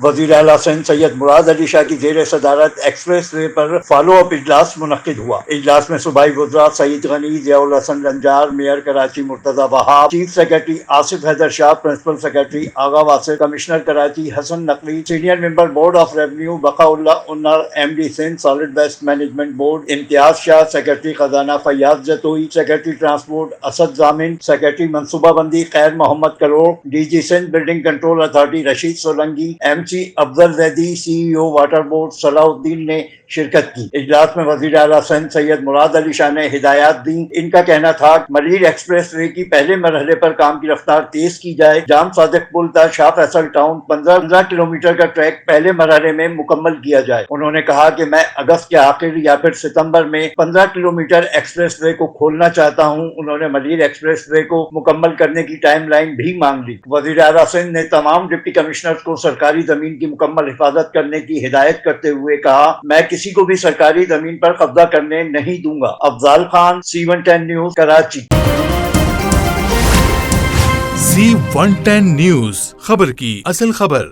وزیر اعلیٰ سندھ سید مراد علی شاہ کی زیر صدارت ایکسپریس وے پر فالو اپ اجلاس منعقد ہوا۔ اجلاس میں صوبائی وزراء Saeed Ghani, Zia ul Hasan Najjar, mayor Karachi Murtaza Wahab, chief secretary Asif Haider Shah, principal secretary Agha Wasif, commissioner Karachi Hassan Naqvi, senior member board of revenue Baqa ullah Unar, M D Sindh solid waste management board Imtiaz Shah, secretary خزانہ Fayyaz Jatoi, secretary transport Asad Zamin, secretary منصوبہ بندی Khair Muhammad Karor, D G Sindh building control authority Rasheed Solangi, M C Afzal Zaidi, C E O water board صلاح الدین نے شرکت کی۔ اجلاس میں وزیر اعلیٰ سندھ سید مراد علی شاہ نے ہدایات دیں۔ ان کا کہنا تھا کہ ملیر ایکسپریس وے کی پہلے مرحلے پر کام کی رفتار تیز کی جائے۔ جام صادق پل تا شاہ فیصل ٹاؤن 15 کلومیٹر کا ٹریک پہلے مرحلے میں مکمل کیا جائے۔ انہوں نے کہا کہ میں اگست کے آخر یا پھر ستمبر میں 15 کلومیٹر ایکسپریس وے کو کھولنا چاہتا ہوں۔ انہوں نے ملیر ایکسپریس وے کو مکمل کرنے کی ٹائم لائن بھی مانگ لی۔ وزیر اعلیٰ سندھ نے تمام ڈپٹی کمشنرز کو سرکاری زمین کی مکمل حفاظت کرنے کی ہدایت کرتے ہوئے کہا، میں کسی کو بھی سرکاری زمین پر قبضہ کرنے نہیں دوں گا۔ Afzal Khan, C110 news, Karachi. C110 news, خبر کی اصل خبر۔